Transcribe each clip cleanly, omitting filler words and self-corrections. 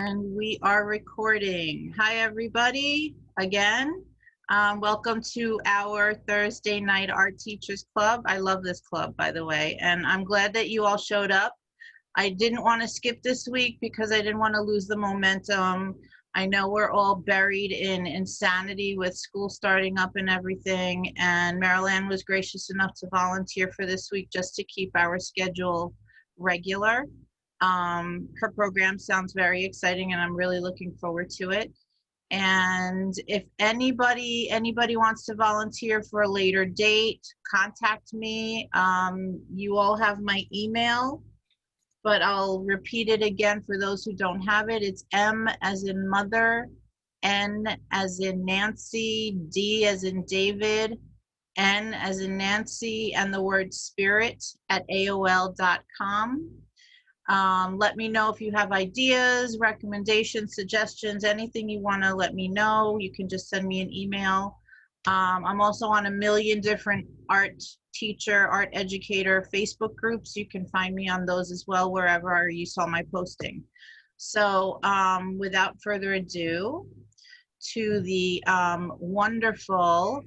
And we are recording. Hi, everybody, again. Welcome to our Thursday night Art Teachers Club. I love this club, by the way, and I'm glad that you all showed up. I didn't want to skip this week because I didn't want to lose the momentum. I know we're all buried in insanity with school starting up and everything, and Marilyn was gracious enough to volunteer for this week just to keep our schedule regular. Her program sounds very exciting and I'm really looking forward to it. And if anybody wants to volunteer for a later date, contact me. You all have my email, but I'll repeat it again for those who don't have it. It's M as in mother, N as in Nancy, D as in David, N as in Nancy, and the word spirit at AOL.com. Let me know if you have ideas, recommendations, suggestions, anything you want to let me know. You can just send me an email. I'm also on a million different art teacher, art educator Facebook groups. You can find me on those as well, wherever you saw my posting. So without further ado, to the wonderful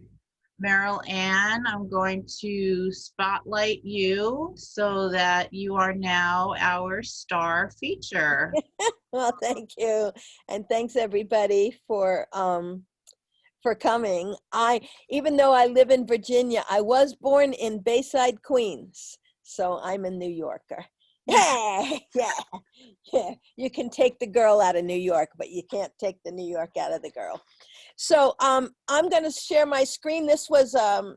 Meryl Ann, I'm going to spotlight you so that you are now our star feature. Well, thank you. And thanks everybody for coming. Even though I live in Virginia, I was born in Bayside, Queens. So I'm a New Yorker. Yeah. You can take the girl out of New York, but you can't take the New York out of the girl. So I'm going to share my screen. This was a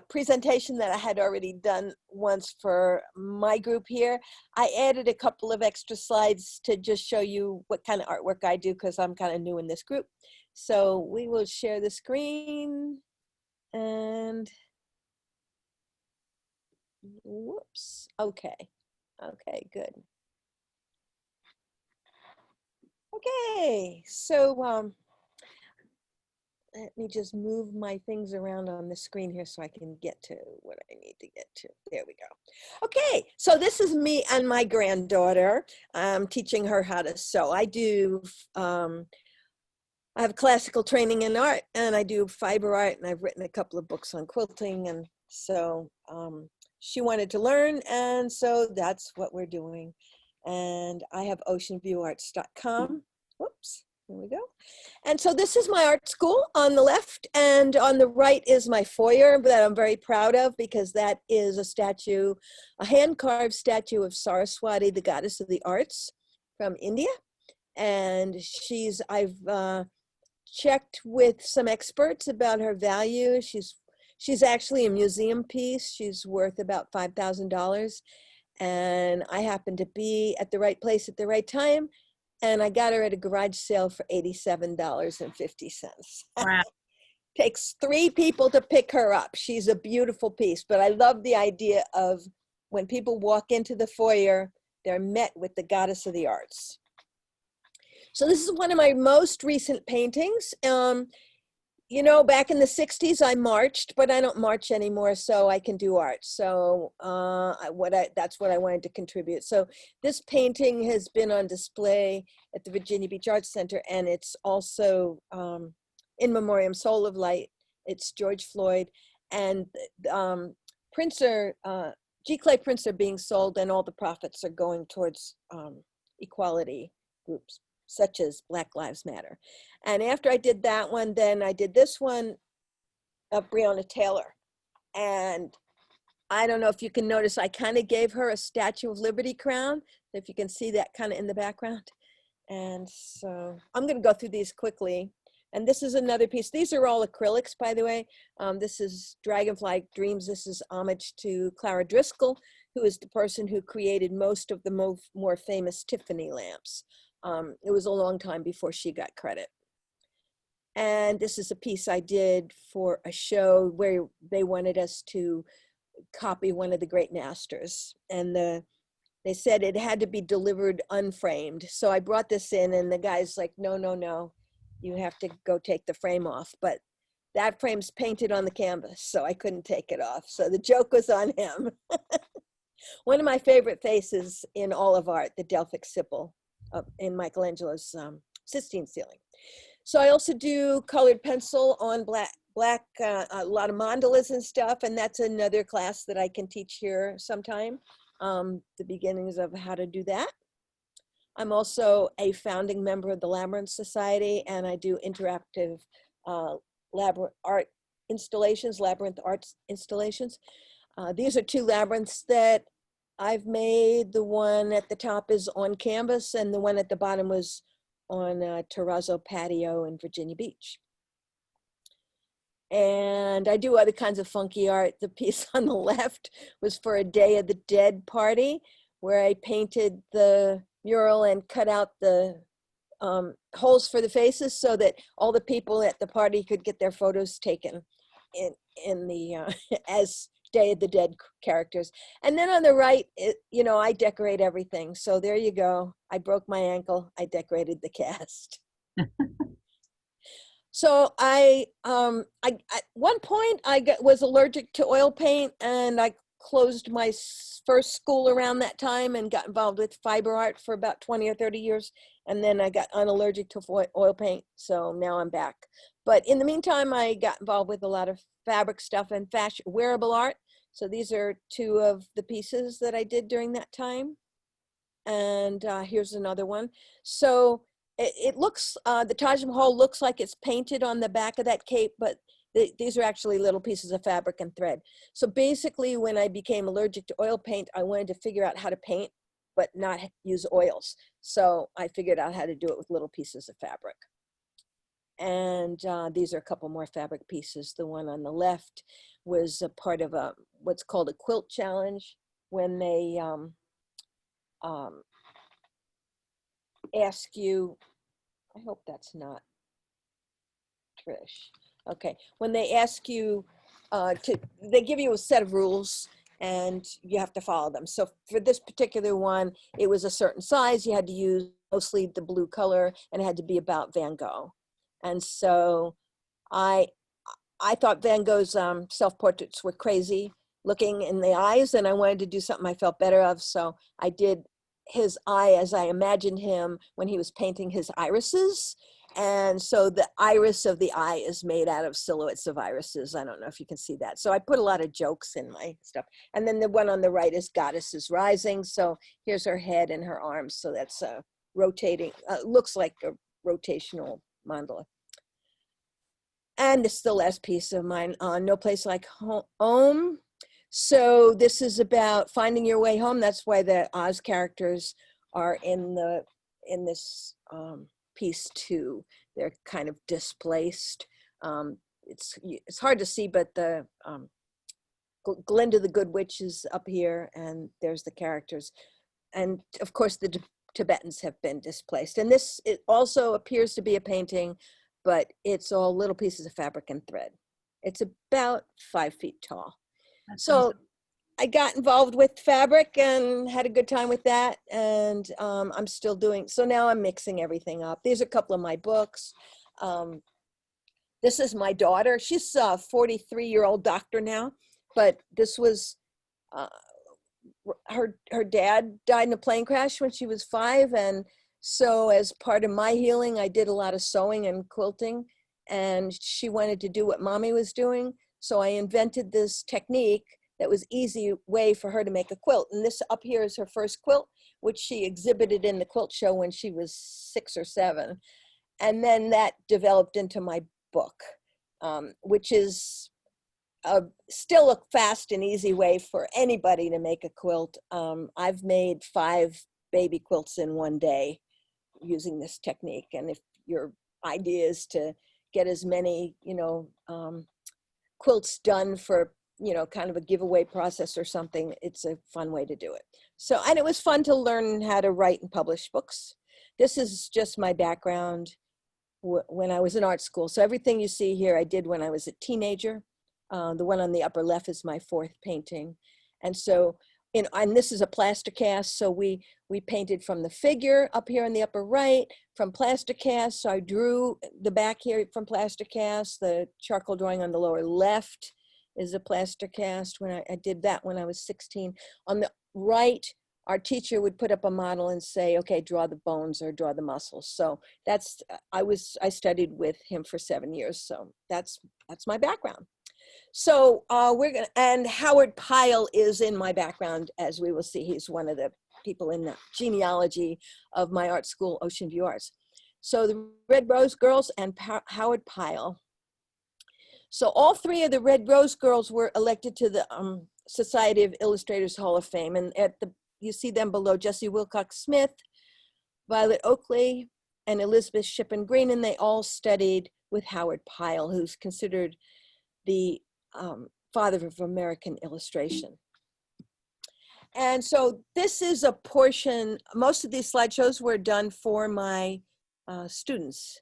presentation that I had already done once for my group here. I added a couple of extra slides to just show you what kind of artwork I do because I'm kind of new in this group. So we will share the screen and whoops. Okay, good. Okay, so let me just move my things around on the screen here so I can get to what I need to get to. There we go. Okay, so this is me and my granddaughter. I'm teaching her how to sew. I have classical training in art and I do fiber art, and I've written a couple of books on quilting, and so she wanted to learn, and so that's what we're doing. And I have oceanviewarts.com. Whoops. Here we go. And so this is my art school on the left, and on the right is my foyer that I'm very proud of because that is a statue, a hand-carved statue of Saraswati, the goddess of the arts from India. And I've checked with some experts about her value. She's actually a museum piece. She's worth about $5,000. And I happened to be at the right place at the right time. And I got her at a garage sale for $87.50. Wow. Takes 3 people to pick her up. She's a beautiful piece, but I love the idea of when people walk into the foyer, they're met with the goddess of the arts. So this is one of my most recent paintings. You know, back in the 60s, I marched, but I don't march anymore, so I can do art. So that's what I wanted to contribute. So this painting has been on display at the Virginia Beach Arts Center, and it's also in memoriam, Soul of Light. It's George Floyd, and G-clay prints are being sold, and all the profits are going towards equality groups, such as Black Lives Matter. And after I did that one, then I did this one of Breonna Taylor. And I don't know if you can notice, I kind of gave her a Statue of Liberty crown, if you can see that kind of in the background. And so I'm going to go through these quickly. And this is another piece. These are all acrylics, by the way. This is Dragonfly Dreams. This is homage to Clara Driscoll, who is the person who created most of the more famous Tiffany lamps. It was a long time before she got credit. And this is a piece I did for a show where they wanted us to copy one of the great masters. And they said it had to be delivered unframed. So I brought this in, and the guy's like, no, you have to go take the frame off. But that frame's painted on the canvas, so I couldn't take it off. So the joke was on him. One of my favorite faces in all of art, the Delphic Sibyl. in Michelangelo's Sistine ceiling. So I also do colored pencil on black, a lot of mandalas and stuff, and that's another class that I can teach here sometime, the beginnings of how to do that. I'm also a founding member of the Labyrinth Society, and I do interactive labyrinth art installations. These are two labyrinths that I've made. The one at the top is on canvas, and the one at the bottom was on a terrazzo patio in Virginia Beach. And I do other kinds of funky art. The piece on the left was for a Day of the Dead party, where I painted the mural and cut out the holes for the faces so that all the people at the party could get their photos taken in the as Day of the Dead characters. And then on the right, I decorate everything. So there you go. I broke my ankle. I decorated the cast. So at one point was allergic to oil paint, and I closed my first school around that time and got involved with fiber art for about 20 or 30 years. And then I got unallergic to oil paint. So now I'm back. But in the meantime, I got involved with a lot of fabric stuff and fashion, wearable art. So these are two of the pieces that I did during that time. And here's another one. So it looks, the Taj Mahal looks like it's painted on the back of that cape, but these are actually little pieces of fabric and thread. So basically, when I became allergic to oil paint, I wanted to figure out how to paint, but not use oils. So I figured out how to do it with little pieces of fabric. And these are a couple more fabric pieces. The one on the left was a part of what's called a quilt challenge, when they ask you, I hope that's not Trish. Okay, when they ask you they give you a set of rules and you have to follow them. So for this particular one, it was a certain size. You had to use mostly the blue color, and it had to be about Van Gogh. And so I thought Van Gogh's self-portraits were crazy looking in the eyes, and I wanted to do something I felt better of. So I did his eye as I imagined him when he was painting his irises. And so the iris of the eye is made out of silhouettes of irises. I don't know if you can see that. So I put a lot of jokes in my stuff. And then the one on the right is Goddess is Rising. So here's her head and her arms. So that's rotating, looks like a rotational mandala. And this is the last piece of mine, No Place Like Home. So this is about finding your way home. That's why the Oz characters are in this piece too. They're kind of displaced. It's hard to see, but the Glinda the Good Witch is up here, and there's the characters. And of course the Tibetans have been displaced. And this, it also appears to be a painting, but it's all little pieces of fabric and thread. It's about 5 feet tall. So I got involved with fabric and had a good time with that. And I'm still doing, so now I'm mixing everything up. These are a couple of my books. This is my daughter. She's a 43-year-old doctor now, but this was, her dad died in a plane crash when she was 5. And so as part of my healing, I did a lot of sewing and quilting, and she wanted to do what mommy was doing. So I invented this technique that was easy way for her to make a quilt. And this up here is her first quilt, which she exhibited in the quilt show when she was 6 or 7. And then that developed into my book, which is still a fast and easy way for anybody to make a quilt. I've made 5 baby quilts in one day using this technique. And if your idea is to get as many, quilts done for, kind of a giveaway process or something, it's a fun way to do it. So, and it was fun to learn how to write and publish books. This is just my background when I was in art school. So everything you see here, I did when I was a teenager. The one on the upper left is my 4th painting. And so, and this is a plaster cast. So we painted from the figure up here in the upper right, from plaster cast. So I drew the back here from plaster cast. The charcoal drawing on the lower left is a plaster cast. When I did that when I was 16. On the right our teacher would put up a model and say, okay, draw the bones or draw the muscles. So that's, I studied with him for 7 years. So that's my background. So and Howard Pyle is in my background, as we will see. He's one of the people in the genealogy of my art school, Ocean View Arts. So the Red Rose Girls and Howard Pyle. So all three of the Red Rose Girls were elected to the Society of Illustrators Hall of Fame. And you see them below: Jessie Willcox Smith, Violet Oakley, and Elizabeth Shippen Green, and they all studied with Howard Pyle, who's considered the father of American illustration. And so this is a portion, most of these slideshows were done for my students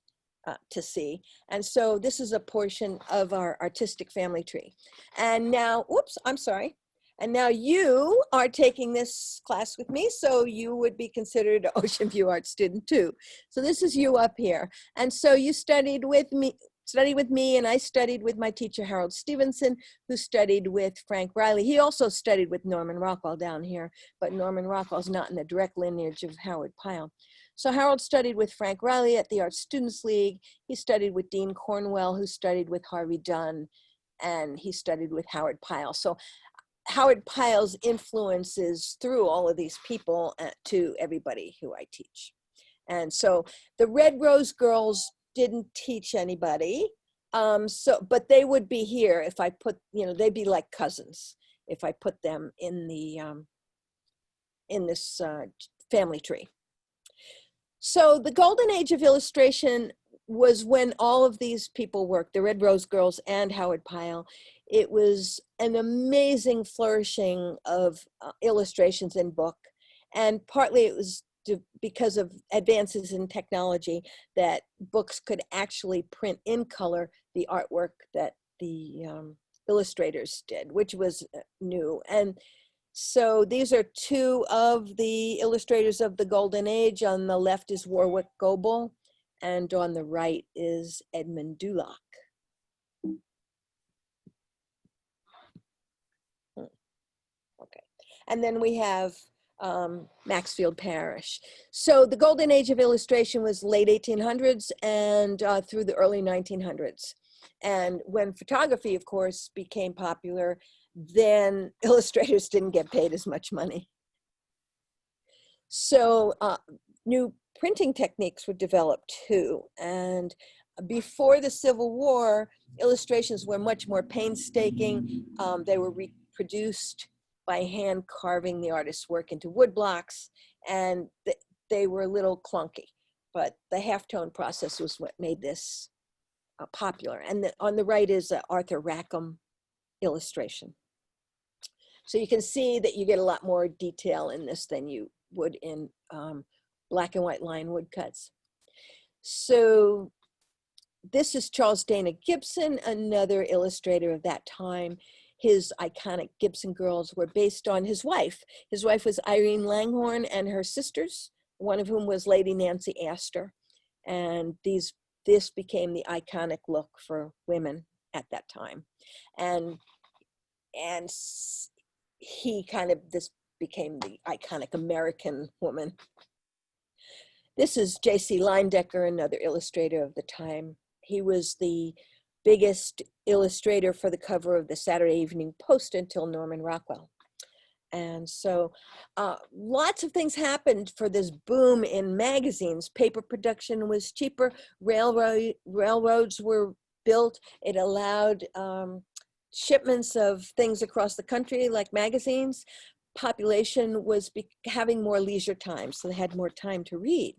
to see. And so this is a portion of our artistic family tree. And now, whoops, I'm sorry. And now you are taking this class with me, so you would be considered an Ocean View Art student too. So this is you up here. And so you studied with me, and I studied with my teacher, Harold Stevenson, who studied with Frank Riley. He also studied with Norman Rockwell down here, but Norman Rockwell's not in the direct lineage of Howard Pyle. So Harold studied with Frank Riley at the Art Students League. He studied with Dean Cornwell, who studied with Harvey Dunn, and he studied with Howard Pyle. So Howard Pyle's influence is through all of these people to everybody who I teach. And so the Red Rose Girls didn't teach anybody, but they would be here if I put, they'd be like cousins if I put them in the in this family tree. So the golden age of illustration was when all of these people worked, the Red Rose Girls and Howard Pyle. It was an amazing flourishing of illustrations in book, and partly it was because of advances in technology that books could actually print in color the artwork that the illustrators did, which was new. And so these are two of the illustrators of the golden age. On the left is Warwick Goebel, and on the right is Edmund Dulac. Okay, and then we have Maxfield Parrish. So the golden age of illustration was late 1800s and through the early 1900s. And when photography, of course, became popular, then illustrators didn't get paid as much money. So new printing techniques were developed too. And before the Civil War, illustrations were much more painstaking. They were reproduced by hand carving the artist's work into wood blocks, and they were a little clunky, but the halftone process was what made this popular. And on the right is Arthur Rackham illustration. So you can see that you get a lot more detail in this than you would in black and white line woodcuts. So this is Charles Dana Gibson, another illustrator of that time. His iconic Gibson girls were based on his wife. His wife was Irene Langhorne and her sisters, one of whom was Lady Nancy Astor. And this became the iconic look for women at that time. And this became the iconic American woman. This is J.C. Leyendecker, another illustrator of the time. He was the biggest illustrator for the cover of the Saturday Evening Post until Norman Rockwell. And so lots of things happened for this boom in magazines. Paper production was cheaper. Railroads were built. It allowed shipments of things across the country like magazines. Population was having more leisure time, so they had more time to read.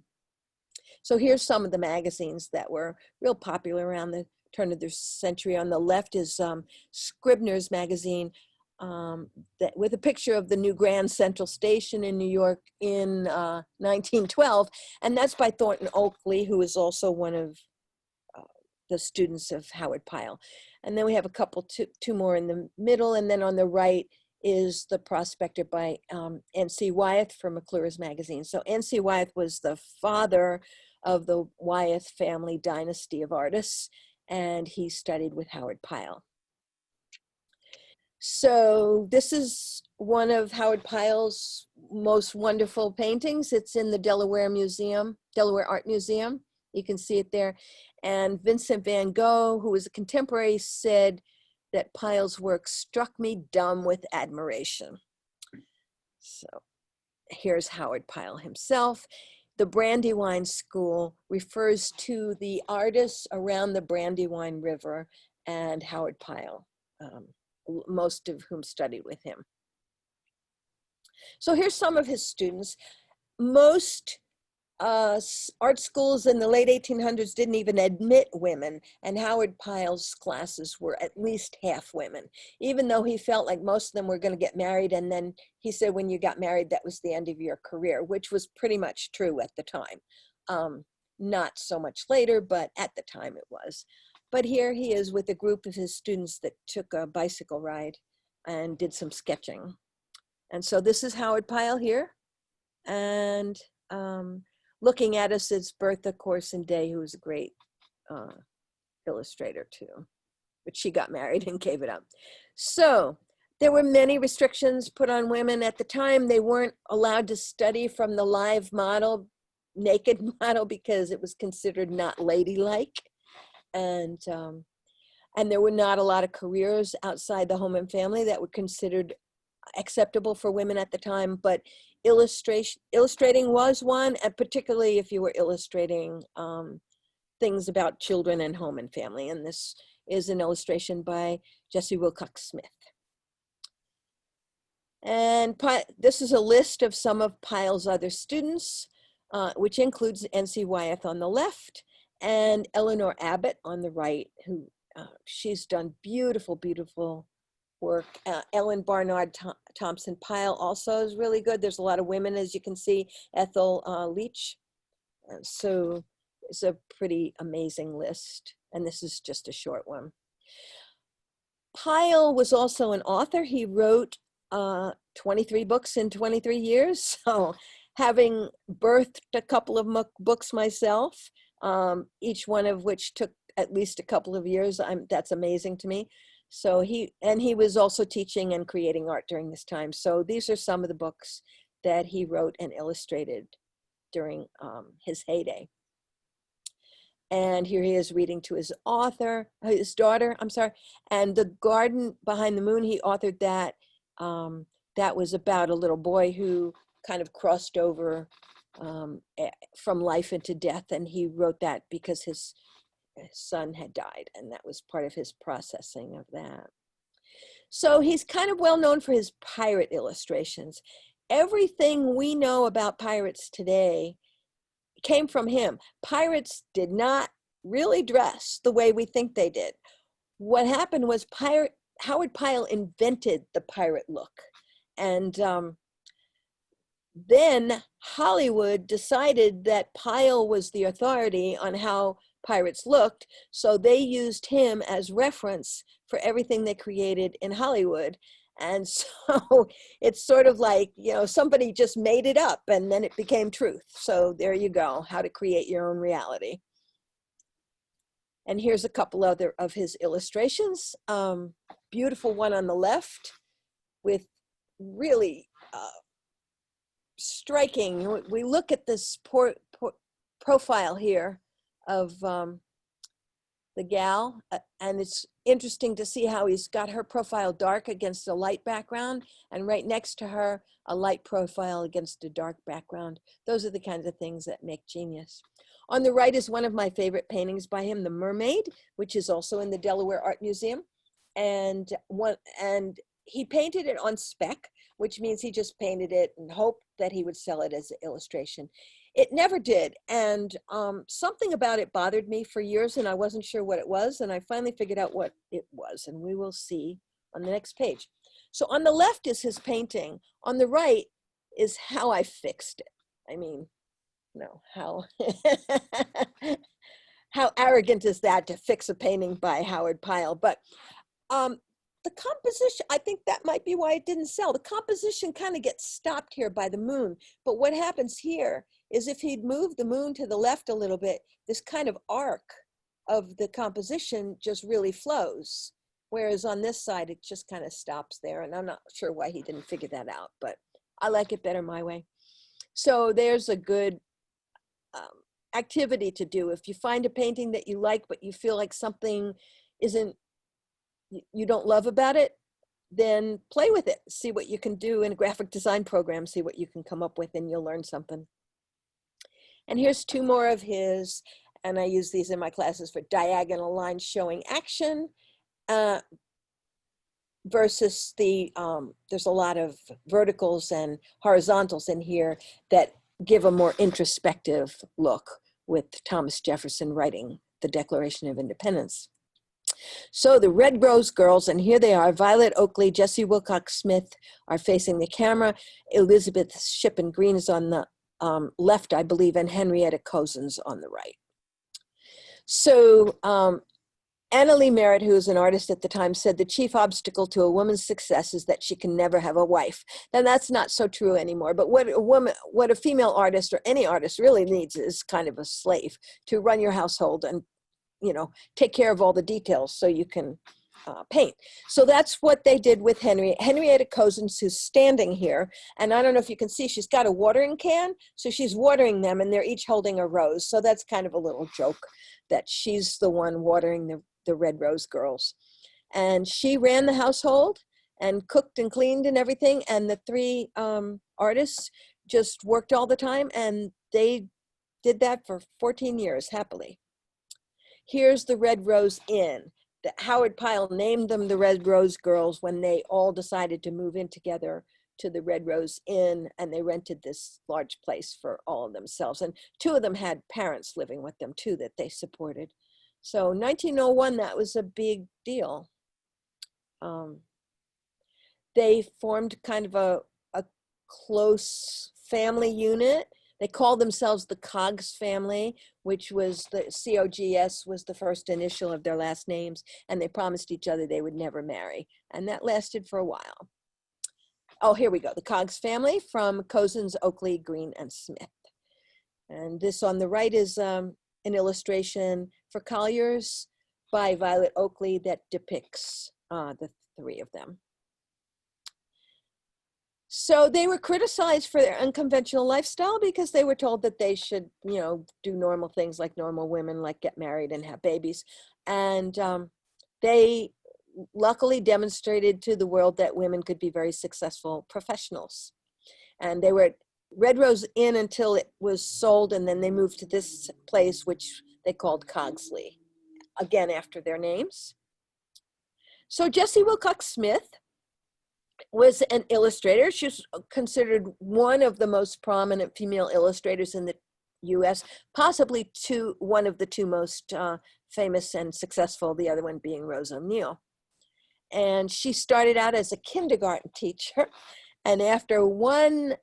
So here's some of the magazines that were real popular around the turn of the century. On the left is Scribner's magazine with a picture of the new Grand Central Station in New York in 1912. And that's by Thornton Oakley, who is also one of the students of Howard Pyle. And then we have two more in the middle. And then on the right is the Prospector by N.C. Wyeth from McClure's magazine. So N.C. Wyeth was the father of the Wyeth family dynasty of artists, and he studied with Howard Pyle. So this is one of Howard Pyle's most wonderful paintings. It's in the Delaware Art Museum. You can see it there. And Vincent van Gogh, who was a contemporary, said that Pyle's work struck me dumb with admiration. So here's Howard Pyle himself. The Brandywine School refers to the artists around the Brandywine River and Howard Pyle, most of whom studied with him. So here's some of his students. Most art schools in the late 1800s didn't even admit women, and Howard Pyle's classes were at least half women, even though he felt like most of them were going to get married. And then he said, when you got married, that was the end of your career, which was pretty much true at the time. Not so much later, but at the time it was. But here he is with a group of his students that took a bicycle ride and did some sketching. And so this is Howard Pyle here. And looking at us is Bertha Corson Day, who was a great illustrator too, but she got married and gave it up. So there were many restrictions put on women at the time. They weren't allowed to study from the live model, naked model, because it was considered not ladylike. And there were not a lot of careers outside the home and family that were considered acceptable for women at the time, but illustrating was one, and particularly if you were illustrating things about children and home and family. And this is an illustration by Jessie Willcox Smith. And this is a list of some of Pyle's other students, which includes N.C. Wyeth on the left and Eleanor Abbott on the right, who she's done beautiful, beautiful work. Ellen Barnard Thompson Pyle also is really good. There's a lot of women, as you can see. Ethel Leach. So it's a pretty amazing list. And this is just a short one. Pyle was also an author. He wrote 23 books in 23 years. So having birthed a couple of books myself, each one of which took at least a couple of years, that's amazing to me. So he was also teaching and creating art during this time. So these are some of the books that he wrote and illustrated during his heyday. And here he is reading to his daughter, and The Garden Behind the Moon, he authored that. That was about a little boy who kind of crossed over from life into death. And he wrote that because his son had died, and that was part of his processing of that. So he's kind of well known for his pirate illustrations. Everything we know about pirates today came from him. Pirates did not really dress the way we think they did. What happened was Howard Pyle invented the pirate look. And then Hollywood decided that Pyle was the authority on how pirates looked, so they used him as reference for everything they created in Hollywood. And so it's sort of like, somebody just made it up and then it became truth. So there you go, how to create your own reality. And here's a couple other of his illustrations. Beautiful one on the left with really striking. We look at this profile here of the gal, and it's interesting to see how he's got her profile dark against a light background, and right next to her, a light profile against a dark background. Those are the kinds of things that make genius. On the right is one of my favorite paintings by him, The Mermaid, which is also in the Delaware Art Museum. And he painted it on spec, which means he just painted it and hoped that he would sell it as an illustration. It never did, and something about it bothered me for years, and I wasn't sure what it was, and I finally figured out what it was, and we will see on the next page. So on the left is his painting. On the right is how I fixed it. I mean, how how arrogant is that to fix a painting by Howard Pyle? But the composition, I think that might be why it didn't sell. The composition kind of gets stopped here by the moon. But what happens here is if he'd moved the moon to the left a little bit, this kind of arc of the composition just really flows. Whereas on this side, it just kind of stops there. And I'm not sure why he didn't figure that out, but I like it better my way. So there's a good activity to do. If you find a painting that you like, but you feel like something isn't, you don't love about it, then play with it. See what you can do in a graphic design program, see what you can come up with, and you'll learn something. And here's two more of his, and I use these in my classes for diagonal lines showing action versus the, there's a lot of verticals and horizontals in here that give a more introspective look with Thomas Jefferson writing the Declaration of Independence. So the Red Rose girls, and here they are, Violet Oakley, Jessie Willcox Smith are facing the camera. Elizabeth Shippen Green is on the left, I believe, and Henrietta Cozen's on the right. So Annalee Merritt, who was an artist at the time, said the chief obstacle to a woman's success is that she can never have a wife. And that's not so true anymore. But what a female artist or any artist really needs is kind of a slave to run your household and, you know, take care of all the details so you can paint. So that's what they did with Henrietta Cozen's, who's standing here. And I don't know if you can see, she's got a watering can. So she's watering them and they're each holding a rose. So that's kind of a little joke that she's the one watering the Red Rose girls. And she ran the household and cooked and cleaned and everything. And the three artists just worked all the time, and they did that for 14 years happily. Here's the Red Rose Inn. Howard Pyle named them the Red Rose Girls when they all decided to move in together to the Red Rose Inn, and they rented this large place for all of themselves. And two of them had parents living with them too that they supported. So 1901, that was a big deal. They formed kind of a close family unit. They called themselves the Coggs family, which was the COGS was the first initial of their last names, and they promised each other they would never marry. And that lasted for a while. Oh, here we go. The Coggs family from Cozen's, Oakley, Green, and Smith. And this on the right is an illustration for Collier's by Violet Oakley that depicts the three of them. So they were criticized for their unconventional lifestyle because they were told that they should, you know, do normal things like normal women, like get married and have babies. And they luckily demonstrated to the world that women could be very successful professionals. And they were at Red Rose Inn until it was sold, and then they moved to this place, which they called Cogsley, again after their names. So Jessie Willcox Smith was an illustrator. She was considered one of the most prominent female illustrators in the US, possibly one of the two most famous and successful, the other one being Rose O'Neill. And she started out as a kindergarten teacher. And after one,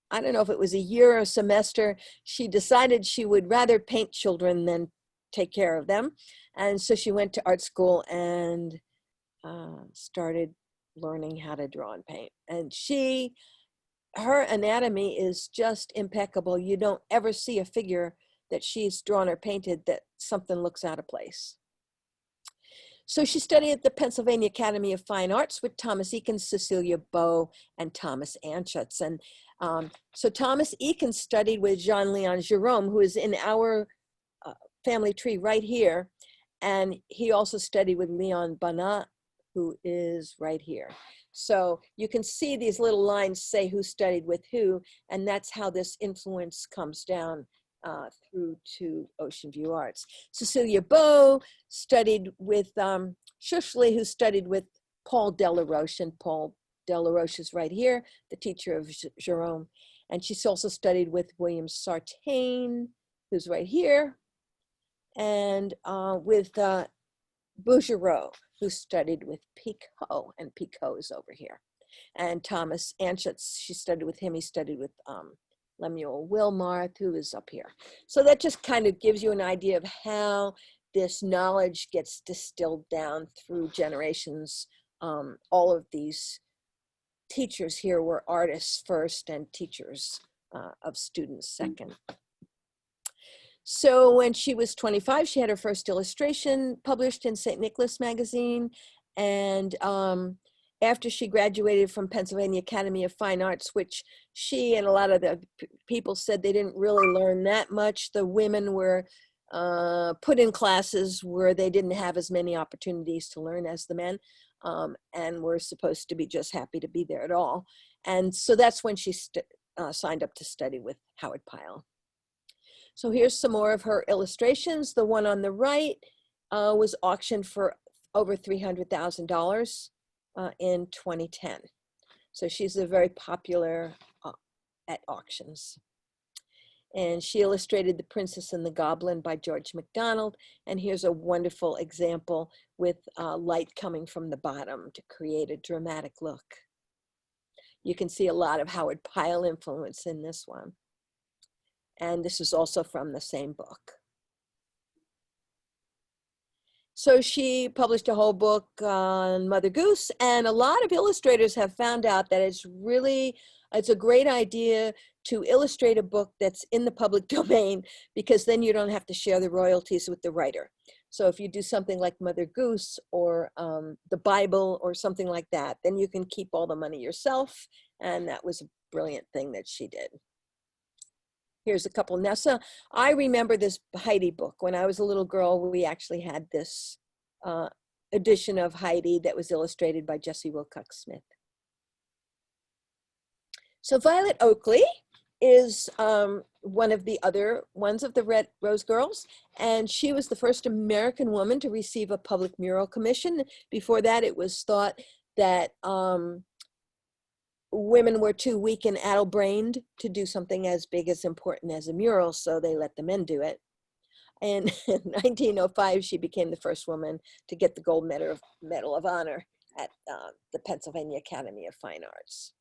I don't know if it was a year or a semester, she decided she would rather paint children than take care of them. And so she went to art school and started learning how to draw and paint. And her anatomy is just impeccable. You don't ever see a figure that she's drawn or painted that something looks out of place. So she studied at the Pennsylvania Academy of Fine Arts with Thomas Eakins, Cecilia Beau, and Thomas Anschutz. And so Thomas Eakins studied with Jean-Léon Gérôme, who is in our family tree right here. And he also studied with Leon Bonnat, who is right here. So you can see these little lines say who studied with who, and that's how this influence comes down through to Ocean View Arts. Cecilia Beau studied with Schuschli, who studied with Paul Delaroche, and Paul Delaroche is right here, the teacher of Gérôme. And she's also studied with William Sartain, who's right here, and with Bouguereau, who studied with Picot, and Picot is over here. And Thomas Anschutz, she studied with him. He studied with Lemuel Wilmarth, who is up here. So that just kind of gives you an idea of how this knowledge gets distilled down through generations. All of these teachers here were artists first and teachers of students second. So when she was 25, she had her first illustration published in St. Nicholas magazine. And after she graduated from Pennsylvania Academy of Fine Arts, which she and a lot of the people said they didn't really learn that much. The women were put in classes where they didn't have as many opportunities to learn as the men, and were supposed to be just happy to be there at all. And so that's when she signed up to study with Howard Pyle. So here's some more of her illustrations. The one on the right was auctioned for over $300,000 in 2010. So she's a very popular at auctions. And she illustrated The Princess and the Goblin by George MacDonald. And here's a wonderful example with light coming from the bottom to create a dramatic look. You can see a lot of Howard Pyle influence in this one. And this is also from the same book. So she published a whole book on Mother Goose, and a lot of illustrators have found out that it's a great idea to illustrate a book that's in the public domain, because then you don't have to share the royalties with the writer. So if you do something like Mother Goose or the Bible or something like that, then you can keep all the money yourself, and that was a brilliant thing that she did. Here's a couple. Now, so I remember this Heidi book. When I was a little girl, we actually had this edition of Heidi that was illustrated by Jessie Willcox Smith. So Violet Oakley is one of the other ones of the Red Rose Girls, and she was the first American woman to receive a public mural commission. Before that, it was thought that women were too weak and addle-brained to do something as big as important as a mural, so they let the men do it. And in 1905, she became the first woman to get the gold medal of honor at the Pennsylvania Academy of Fine Arts.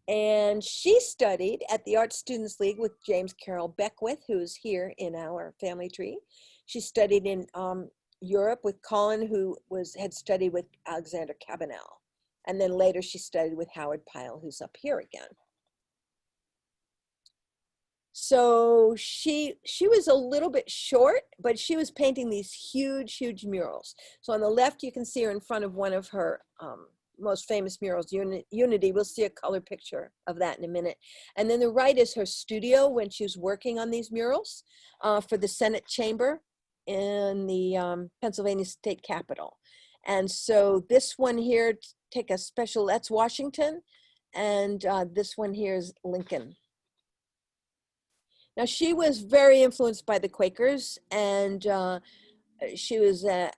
And she studied at the Art Students League with James Carroll Beckwith, who's here in our family tree. She studied in Europe with Colin, who had studied with Alexander Cabanel. And then later she studied with Howard Pyle, who's up here again. So she was a little bit short, but she was painting these huge, huge murals. So on the left, you can see her in front of one of her most famous murals, Unity. We'll see a color picture of that in a minute. And then the right is her studio when she was working on these murals for the Senate chamber in the Pennsylvania State Capitol. And so this one here, take a special, that's Washington, and this one here is Lincoln. Now she was very influenced by the Quakers, and she was an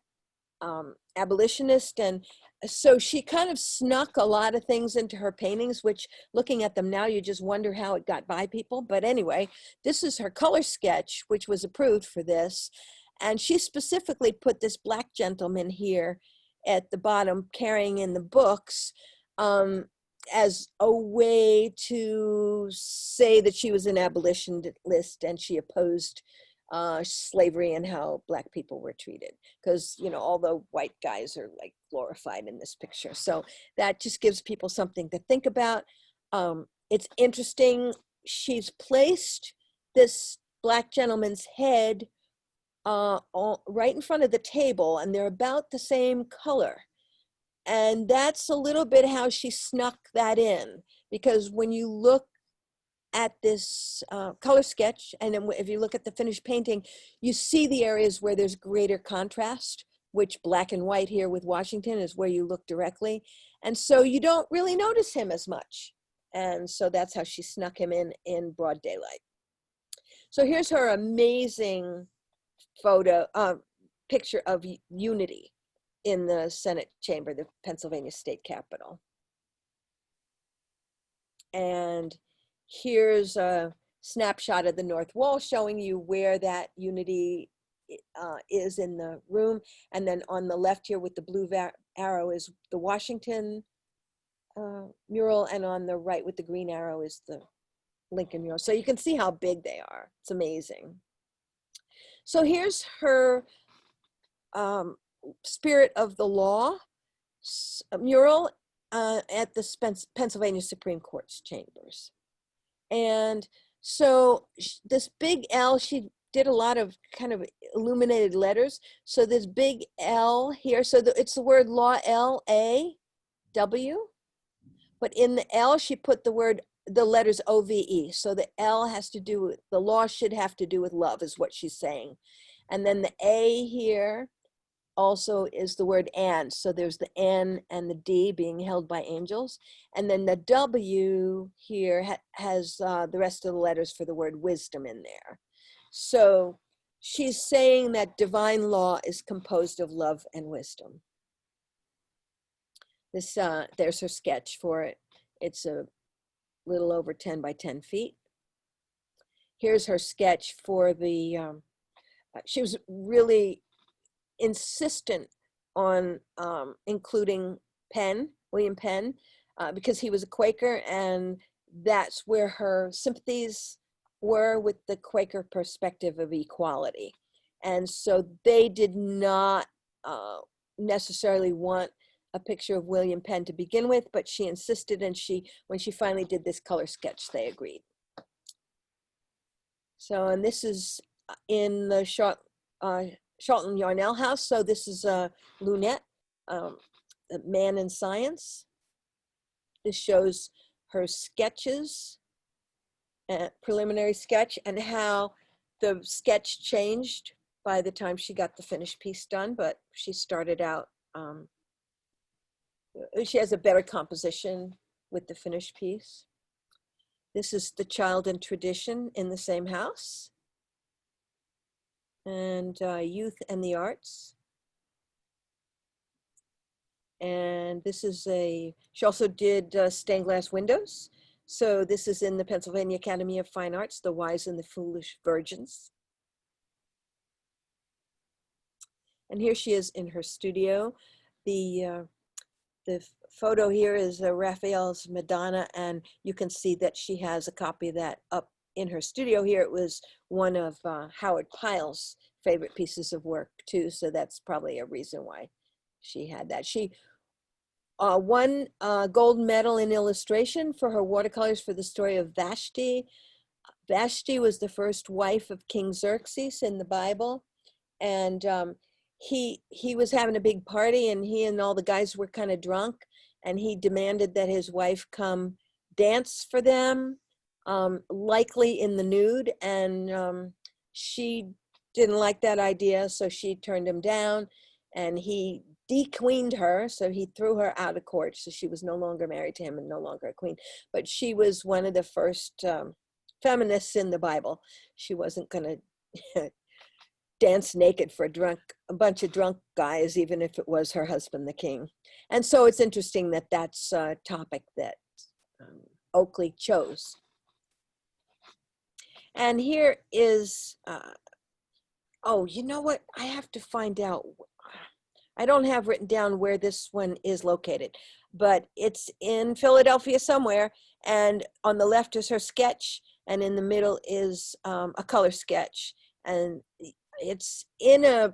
abolitionist, and so she kind of snuck a lot of things into her paintings, which looking at them now, you just wonder how it got by people. But anyway, this is her color sketch, which was approved for this. And she specifically put this black gentleman here at the bottom carrying in the books as a way to say that she was an abolitionist and she opposed slavery and how Black people were treated. Because, you know, all the white guys are like glorified in this picture. So that just gives people something to think about. It's interesting. She's placed this Black gentleman's head right in front of the table, and they're about the same color. And that's a little bit how she snuck that in, because when you look at this color sketch, and then if you look at the finished painting, you see the areas where there's greater contrast, which black and white here with Washington is where you look directly. And so you don't really notice him as much. And so that's how she snuck him in broad daylight. So here's her amazing picture of Unity in the Senate chamber, the Pennsylvania State Capitol. And here's a snapshot of the North Wall showing you where that Unity is in the room. And then on the left here with the blue arrow is the Washington mural, and on the right with the green arrow is the Lincoln mural. So you can see how big they are. It's amazing. So here's her Spirit of the Law mural at the Pennsylvania Supreme Court's chambers. And so this big L, she did a lot of kind of illuminated letters. So this big L here, so it's the word law, L-A, W, but in the L, she put the letters OVE. So the L has to do with, the law should have to do with love, is what she's saying. And then the A here also is the word and. So there's the N and the D being held by angels. And then the W here has the rest of the letters for the word wisdom in there. So she's saying that divine law is composed of love and wisdom. This, there's her sketch for it. It's a little over 10 by 10 feet. Here's her sketch for the, she was really insistent on including William Penn, because he was a Quaker, and that's where her sympathies were, with the Quaker perspective of equality. And so they did not necessarily want a picture of William Penn to begin with, but she insisted, and when she finally did this color sketch, they agreed. So, and this is in the Charlton Yarnell house. So this is Lunette, Man in Science. This shows her sketches, preliminary sketch, and how the sketch changed by the time she got the finished piece done. But she started out, she has a better composition with the finished piece. This is the Child and Tradition in the same house. And Youth and the Arts. And this is she also did stained glass windows. So this is in the Pennsylvania Academy of Fine Arts, The Wise and the Foolish Virgins. And here she is in her studio. The photo here is Raphael's Madonna, and you can see that she has a copy of that up in her studio here. It was one of Howard Pyle's favorite pieces of work too, so that's probably a reason why she had that. She won a gold medal in illustration for her watercolors for the story of Vashti. Vashti was the first wife of King Xerxes in the Bible, and he was having a big party, and he and all the guys were kind of drunk, and he demanded that his wife come dance for them, likely in the nude, and she didn't like that idea, so she turned him down, and he dequeened her, so he threw her out of court, so she was no longer married to him and no longer a queen. But she was one of the first feminists in the Bible. She wasn't going to dance naked for a bunch of drunk guys, even if it was her husband, the king. And so it's interesting that that's a topic that Oakley chose. And here is, oh, you know what? I have to find out. I don't have written down where this one is located, but it's in Philadelphia somewhere. And on the left is her sketch, and in the middle is a color sketch. And it's in a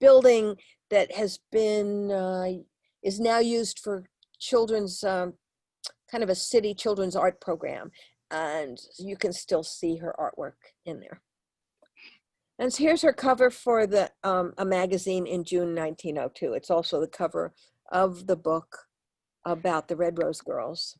building that has been, is now used for children's, kind of a city children's art program. And you can still see her artwork in there. And so here's her cover for a magazine in June 1902. It's also the cover of the book about the Red Rose Girls.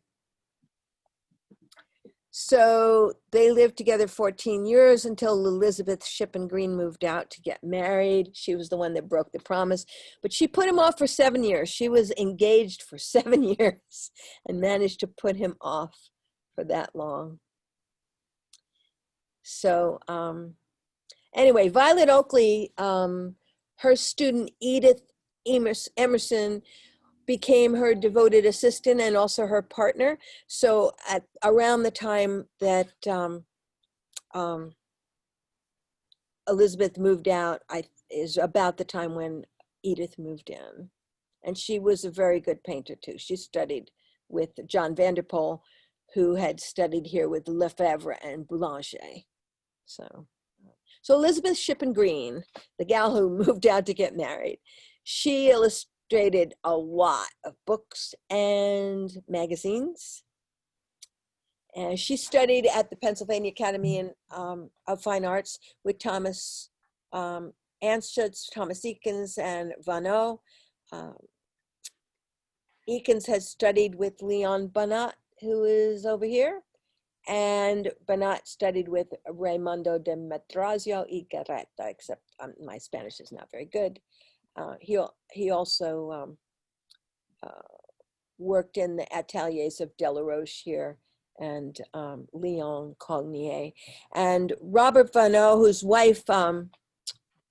So they lived together 14 years until Elizabeth Shippen Green moved out to get married. She was the one that broke the promise, but she put him off for 7 years. She was engaged for 7 years and managed to put him off for that long. So anyway, Violet Oakley, her student Edith Emerson, became her devoted assistant and also her partner. So at around the time that Elizabeth moved out, is about the time when Edith moved in. And she was a very good painter too. She studied with John Vanderpoel, who had studied here with Lefebvre and Boulanger. So Elizabeth Shippen Green, the gal who moved out to get married, she illustrated a lot of books and magazines. And she studied at the Pennsylvania Academy of Fine Arts with Thomas Anschutz, Thomas Eakins, and Vanneau. Eakins has studied with Leon Bonnat, who is over here, and Bonnat studied with Raimundo de Madrazo y Garreta, except my Spanish is not very good. He also worked in the ateliers of Delaroche here and Leon Cognier. And Robert Vanneau, whose wife, what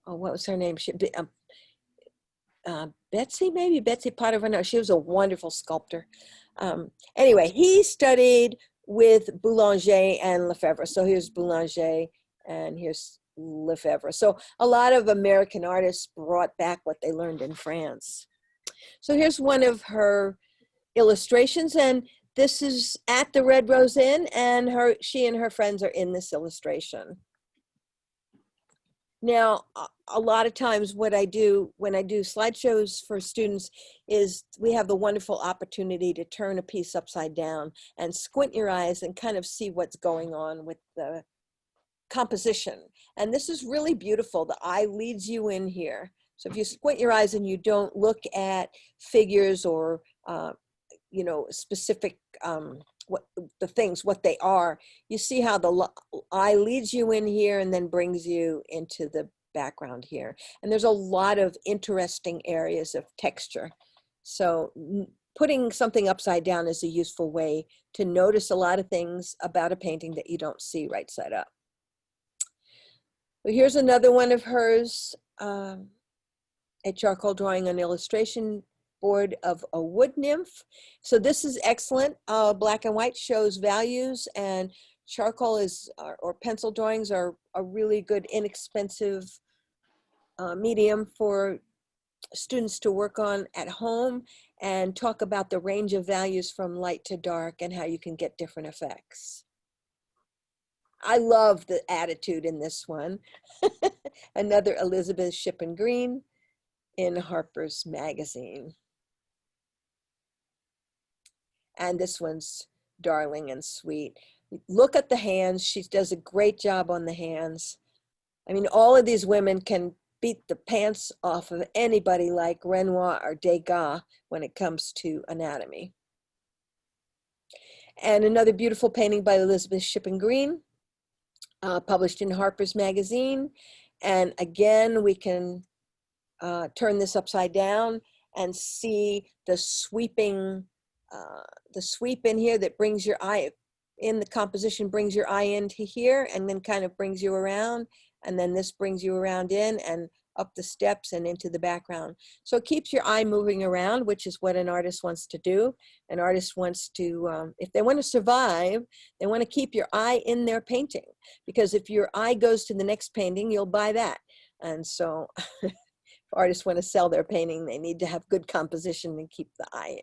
was her name? Betsy Potter Vanneau. She was a wonderful sculptor. Anyway, he studied with Boulanger and Lefebvre. So here's Boulanger and here's Lefebvre. So a lot of American artists brought back what they learned in France. So here's one of her illustrations, and this is at the Red Rose Inn, and she and her friends are in this illustration. Now, a lot of times what I do when I do slideshows for students is we have the wonderful opportunity to turn a piece upside down and squint your eyes and kind of see what's going on with the composition. And this is really beautiful. The eye leads you in here. So if you squint your eyes and you don't look at figures or specific what they are, you see how the eye leads you in here and then brings you into the background here. And there's a lot of interesting areas of texture. So putting something upside down is a useful way to notice a lot of things about a painting that you don't see right side up. Well, here's another one of hers, a charcoal drawing on illustration board of a wood nymph. So this is excellent. Black and white shows values, and charcoal or pencil drawings are a really good, inexpensive medium for students to work on at home and talk about the range of values from light to dark and how you can get different effects. I love the attitude in this one. Another Elizabeth Shippen Green in Harper's Magazine. And this one's darling and sweet. Look at the hands. She does a great job on the hands. I mean, all of these women can beat the pants off of anybody like Renoir or Degas when it comes to anatomy. And another beautiful painting by Elizabeth Shippen Green, published in Harper's Magazine. And again, we can turn this upside down and see the sweep in here that brings your eye in the composition, brings your eye into here and then kind of brings you around, and then this brings you around in and up the steps and into the background. So it keeps your eye moving around, which is what an artist wants to do. An artist wants to, if they want to survive, they want to keep your eye in their painting, because if your eye goes to the next painting, you'll buy that. And so if artists want to sell their painting, they need to have good composition and keep the eye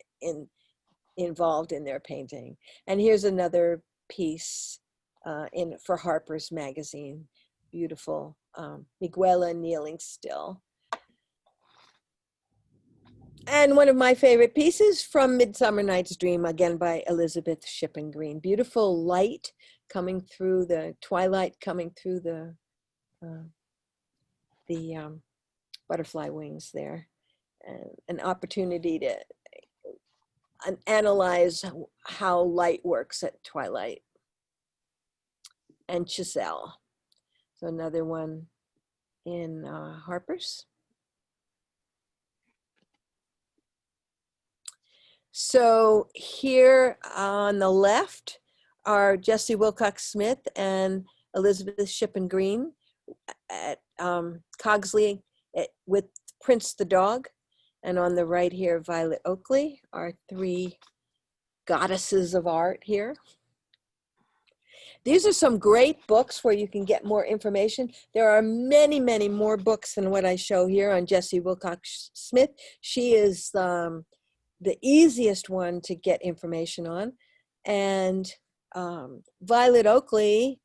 involved in their painting. And here's another piece for Harper's Magazine. Beautiful Miguela kneeling still. And one of my favorite pieces from Midsummer Night's Dream, again by Elizabeth Shippen Green. Beautiful light coming through the twilight, coming through the butterfly wings there. And an opportunity to analyze how light works at twilight. And Chiselle. So another one in Harper's. So here on the left are Jessie Willcox Smith and Elizabeth Shippen Green at Cogsley with Prince the dog. And on the right here, Violet Oakley, our three goddesses of art here. These are some great books where you can get more information. There are many, many more books than what I show here on Jessie Willcox Smith. She is the easiest one to get information on. And Violet Oakley,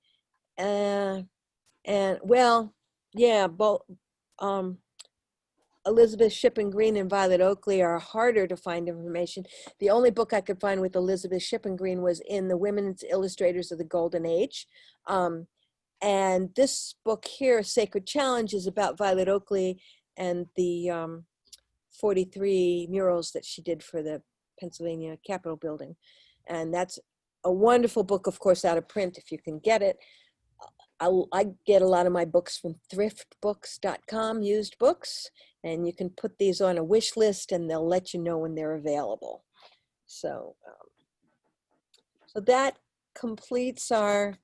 Elizabeth Shippen Green and Violet Oakley are harder to find information. The only book I could find with Elizabeth Shippen Green was in the Women's Illustrators of the Golden Age. And this book here, Sacred Challenge, is about Violet Oakley and the 43 murals that she did for the Pennsylvania Capitol building. And that's a wonderful book, of course, out of print if you can get it. I get a lot of my books from thriftbooks.com, used books, and you can put these on a wish list and they'll let you know when they're available. So, so that completes our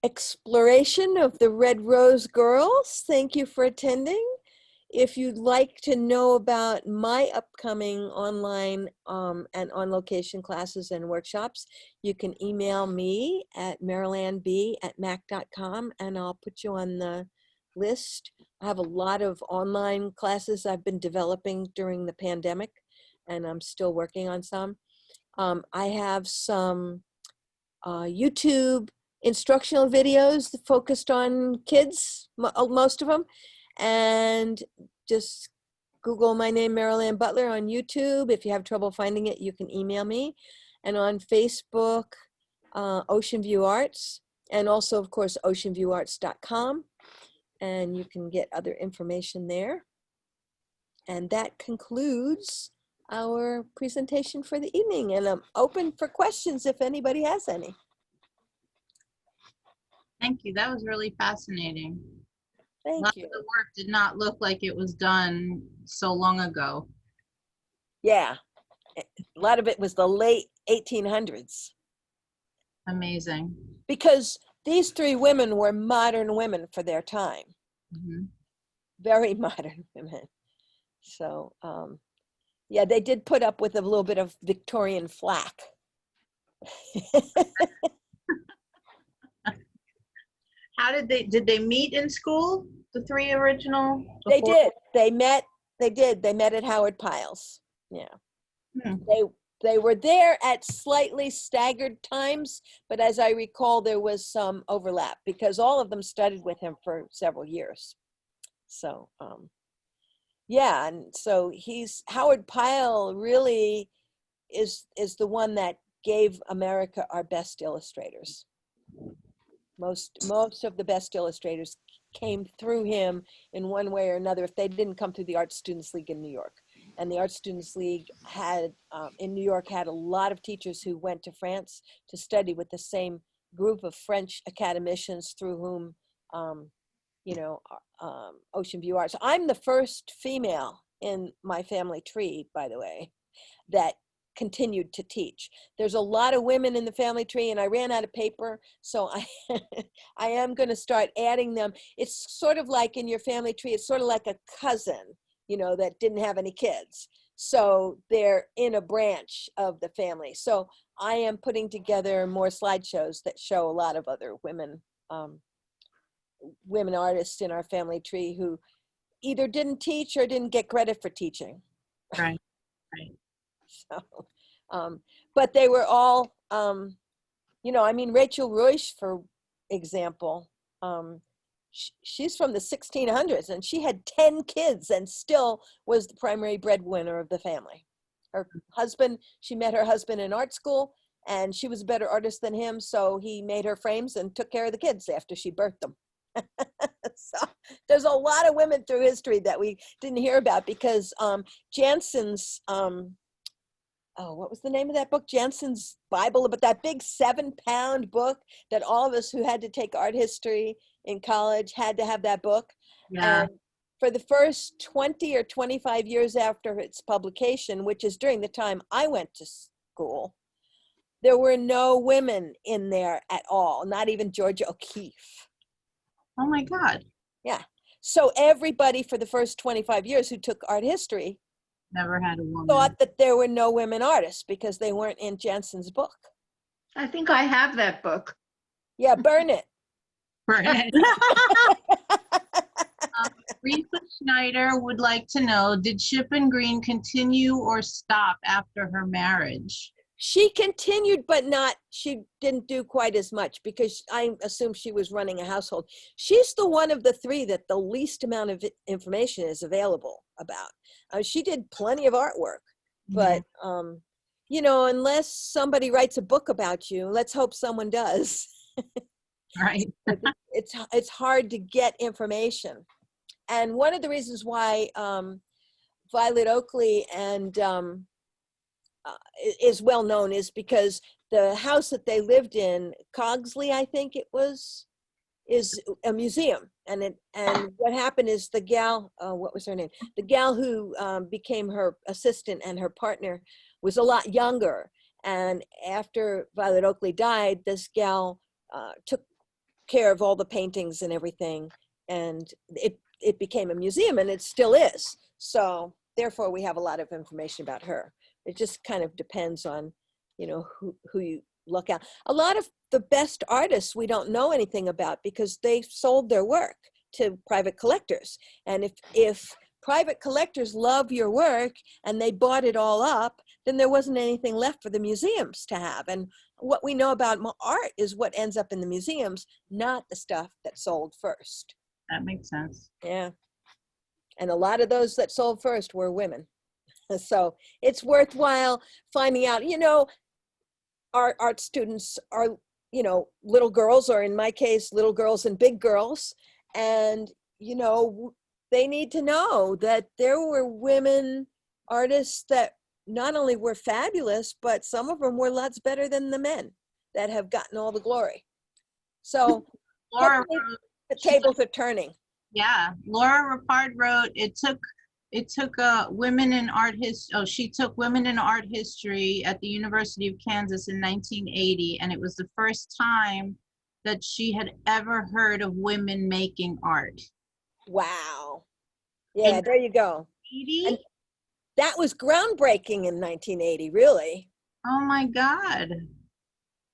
exploration of the Red Rose Girls. Thank you for attending. If you'd like to know about my upcoming online and on-location classes and workshops, you can email me at marylandb@mac.com and I'll put you on the list. I have a lot of online classes I've been developing during the pandemic, and I'm still working on some. I have some YouTube instructional videos focused on kids, most of them. And just Google my name, Marilyn Butler, on YouTube. If you have trouble finding it, you can email me. And on Facebook, Ocean View Arts, and also, of course, oceanviewarts.com. And you can get other information there. And that concludes our presentation for the evening. And I'm open for questions if anybody has any. Thank you. That was really fascinating. Thank A lot you. of the work did not look like it was done so long ago. Yeah, a lot of it was the late 1800s. Amazing. Because these three women were modern women for their time. Mm-hmm. Very modern women. So, yeah, they did put up with a little bit of Victorian flack. How did they meet in school? The three original? They before- did. They met at Howard Pyle's. Yeah. Hmm. They were there at slightly staggered times, but as I recall, there was some overlap because all of them studied with him for several years. So, yeah, and so Howard Pyle really is the one that gave America our best illustrators. Most of the best illustrators came through him in one way or another if they didn't come through the Art Students League in New York. And the Art Students League had, in New York, had a lot of teachers who went to France to study with the same group of French academicians through whom, Ocean View Arts. I'm the first female in my family tree, by the way, that continued to teach. There's a lot of women in the family tree and I ran out of paper, so I am going to start adding them. It's sort of like in your family tree, it's sort of like a cousin, that didn't have any kids. So they're in a branch of the family. So I am putting together more slideshows that show a lot of other women artists in our family tree who either didn't teach or didn't get credit for teaching. Right. So, but they were all, Rachel Royce, for example, she's from the 1600s and she had 10 kids and still was the primary breadwinner of the family. Her husband, she met her husband in art school and she was a better artist than him. So he made her frames and took care of the kids after she birthed them. So there's a lot of women through history that we didn't hear about because Jansen's, what was the name of that book? Jansen's Bible, but that big 7-pound book that all of us who had to take art history in college had to have that book. Yeah. And for the first 20 or 25 years after its publication, which is during the time I went to school, there were no women in there at all, not even Georgia O'Keeffe. Oh my God. Yeah. So everybody for the first 25 years who took art history Never had a woman. thought that there were no women artists because they weren't in Jansen's book. I think I have that book. Yeah, burn it. Right. Rita Schneider would like to know, did Shippen Green continue or stop after her marriage? She continued, but she didn't do quite as much because I assume she was running a household. She's the one of the three that the least amount of information is available about. She did plenty of artwork, but, unless somebody writes a book about you, let's hope someone does. Right. It's hard to get information. And one of the reasons why Violet Oakley and is well known is because the house that they lived in, Cogsley, I think it was, is a museum. And what happened is the gal, what was her name? The gal who became her assistant and her partner was a lot younger. And after Violet Oakley died, this gal took care of all the paintings and everything. And it became a museum, and it still is. So therefore we have a lot of information about her. It just kind of depends on, you know, who you look at. A lot of the best artists we don't know anything about because they sold their work to private collectors. And if private collectors love your work and they bought it all up, then there wasn't anything left for the museums to have. And what we know about art is what ends up in the museums, not the stuff that sold first. That makes sense. Yeah. And a lot of those that sold first were women. So it's worthwhile finding out, you know, our art students are, you know, little girls, or in my case, little girls and big girls. And, you know, they need to know that there were women artists that not only were fabulous, but some of them were lots better than the men that have gotten all the glory. So Laura hopefully wrote, the tables are turning. yeah, Laura Rapard wrote, it took women in art history. She took women in art history at the University of Kansas in 1980, and it was the first time that she had ever heard of women making art. Wow. Yeah, there you go. 80? And that was groundbreaking in 1980, really. Oh my God.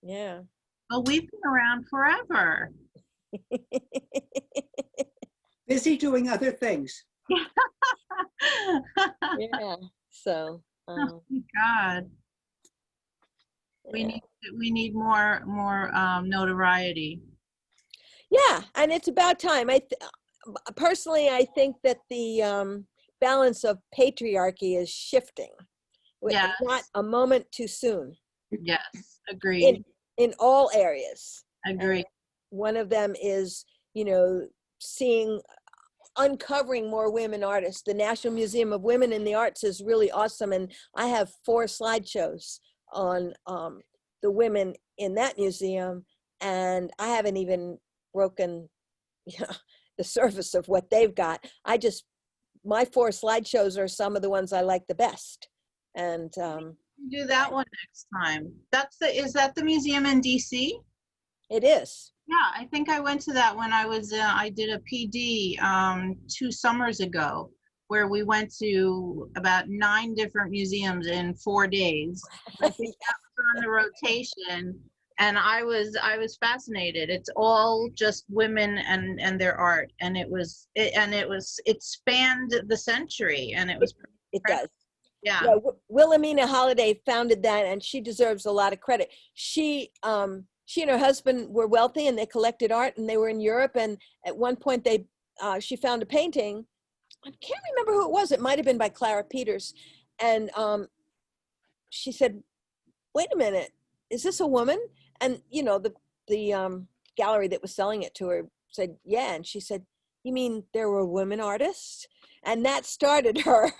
Yeah. Well, we've been around forever. Busy doing other things. Yeah. So. Oh my God. Yeah. We need more notoriety. Yeah, and it's about time. Personally, I think that the balance of patriarchy is shifting. Yes. Not a moment too soon. Yes, agreed. In all areas. Agreed. And one of them is, you know, uncovering more women artists. The National Museum of Women in the Arts is really awesome, and I have 4 slideshows on the women in that museum, and I haven't even broken, you know, the surface of what they've got. My 4 slideshows are some of the ones I like the best. And do that one next time. Is that the museum in DC? it is. Yeah, I think I went to that when I did a PD 2 summers ago, where we went to about 9 different museums in 4 days. I think that was on the rotation, and I was fascinated. It's all just women and their art, and it spanned the century, and it was. It does. Yeah. Yeah, Wilhelmina Holiday founded that, and she deserves a lot of credit. She and her husband were wealthy, and they collected art, and they were in Europe. And at one point, she found a painting. I can't remember who it was. It might have been by Clara Peters, and she said, "Wait a minute, is this a woman?" And you know, the gallery that was selling it to her said, "Yeah," and she said, "You mean there were women artists?" And that started her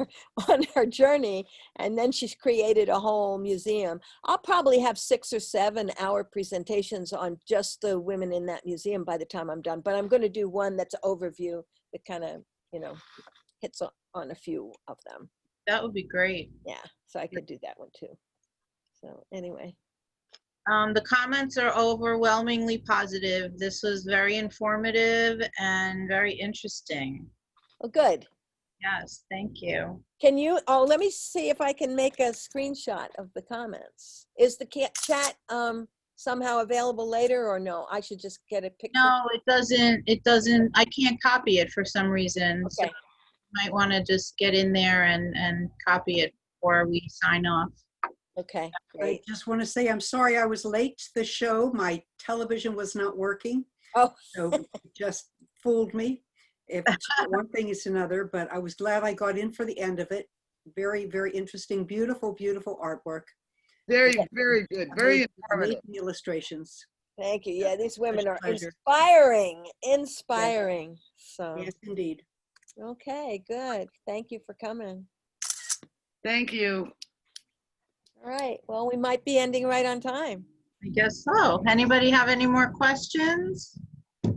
on her journey. And then she's created a whole museum. I'll probably have 6 or 7 hour presentations on just the women in that museum by the time I'm done. But I'm going to do one that's an overview that kind of, you know, hits on a few of them. That would be great. Yeah, so I could do that one too. So anyway. The comments are overwhelmingly positive. This was very informative and very interesting. Well, good. Yes, thank you. Can you, let me see if I can make a screenshot of the comments. Is the chat somehow available later, or no? I should just get a picture? No, it doesn't, I can't copy it for some reason. Okay. So you might want to just get in there and copy it before we sign off. Okay, I great. just want to say I'm sorry I was late to the show. My television was not working. Oh. So it just fooled me. If it's not one thing, it's another, but I was glad I got in for the end of it. Very, very interesting, beautiful, beautiful artwork. Very, very good. Very informative. Amazing illustrations. Thank you. Yeah, these women are Pleasure. inspiring. So, Yes, indeed. okay, good. Thank you for coming. Thank you. All right. Well, we might be ending right on time. I guess so. Anybody have any more questions? I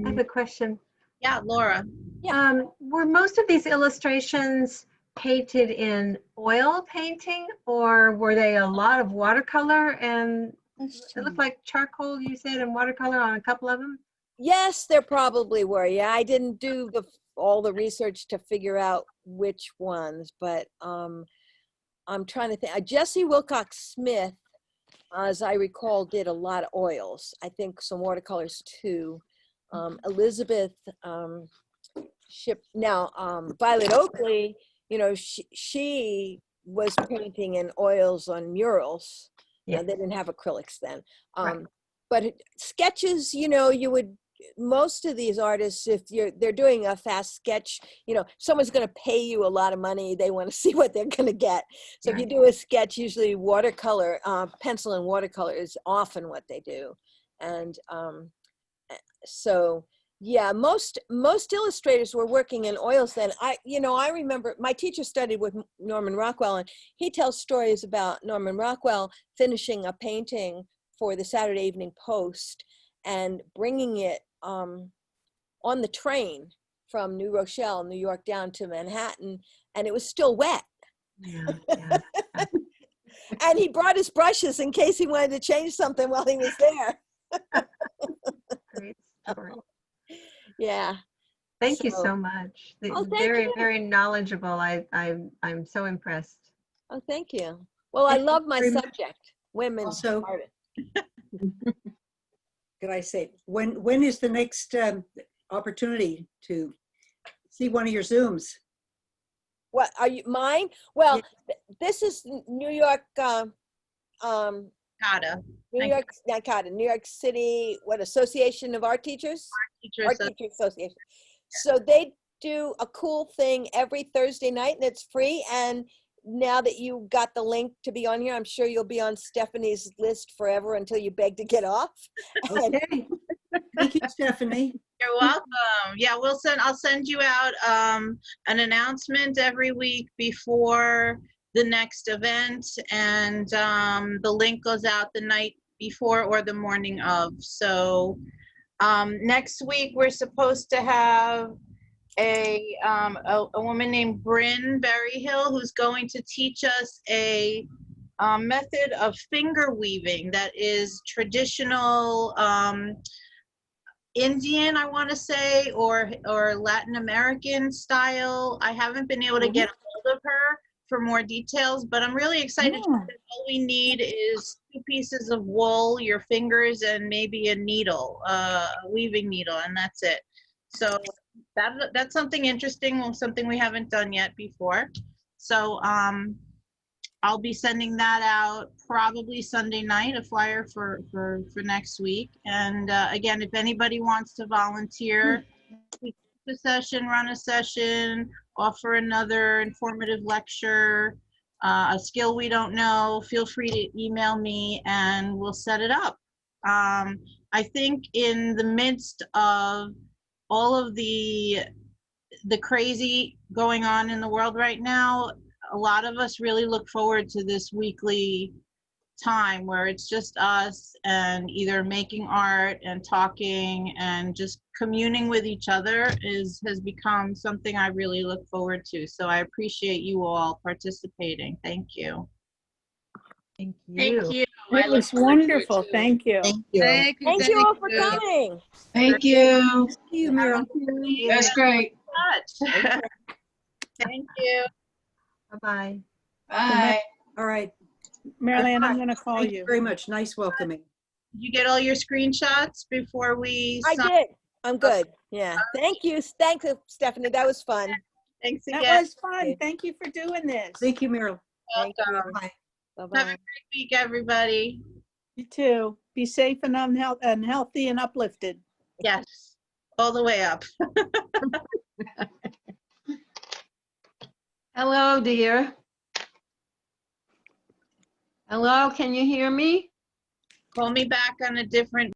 have a question. Yeah, Laura. Were most of these illustrations painted in oil painting, or were they a lot of watercolor? And it looked like charcoal, you said, and watercolor on a couple of them? Yes, there probably were. Yeah, I didn't do all the research to figure out which ones, but I'm trying to think. Jessie Willcox Smith, as I recall, did a lot of oils. I think some watercolors too. Elizabeth Violet Oakley, you know, she was painting in oils on murals. Yeah. They didn't have acrylics then. Right. But sketches, you know, most of these artists, if they're doing a fast sketch, you know, someone's going to pay you a lot of money. They want to see what they're going to get. So if you do a sketch, usually watercolor, pencil and watercolor is often what they do. And so, yeah, most illustrators were working in oils then. I remember my teacher studied with Norman Rockwell, and he tells stories about Norman Rockwell finishing a painting for the Saturday Evening Post and bringing it on the train from New Rochelle, New York, down to Manhattan, and it was still wet. Yeah. And he brought his brushes in case he wanted to change something while he was there. Great story. Yeah. Thank you so much. Oh, thank Very, you. very knowledgeable. I'm so impressed. Oh, thank you. Well, I love my very much. subject, women Also- artists. Could I say, when is the next opportunity to see one of your Zooms? What are you, mine? Well, this is New York, Gotta. New York City, Association of Art Teachers? Teachers. Art Teacher Association. So they do a cool thing every Thursday night, and it's free. And now that you got the link to be on here, I'm sure you'll be on Stephanie's list forever until you beg to get off. Okay. Thank you, Stephanie. You're welcome. Yeah, I'll send you out an announcement every week before the next event, and the link goes out the night before or the morning of. So next week we're supposed to have a woman named Bryn Berryhill, who's going to teach us a method of finger weaving that is traditional Indian, I want to say, or Latin American style. I haven't been able to get a hold of her for more details, but I'm really excited. Because all we need is 2 pieces of wool, your fingers, and maybe a needle, a weaving needle, and that's it. So that's something interesting, something we haven't done yet before. So I'll be sending that out probably Sunday night, a flyer for next week. And again, if anybody wants to volunteer, teach a session, run a session, offer another informative lecture, a skill we don't know, feel free to email me and we'll set it up. I think in the midst of all of the crazy going on in the world right now, a lot of us really look forward to this weekly time where it's just us and either making art and talking and just communing with each other has become something I really look forward to. So I appreciate you all participating. Thank you. Thank you. Thank you. It was wonderful. Thank you. Thank you. Thank you all for coming. Thank you. See you, Meryl. That's great. Thank you. Bye-bye. Bye. All right. Marilyn, I'm going to call Thank you you. very much. Nice welcoming. Did you get all your screenshots before we I sign? did. I'm good. Yeah. Thank you. Thank you, Stephanie. That was fun. Thanks That again. was fun. Thank you for doing this. Thank you, Meryl. Thank you. Welcome. Bye. Have a Bye-bye. great week, everybody. You too. Be safe and healthy and uplifted. Yes, all the way up. Hello, dear. Hello, can you hear me? Call me back on a different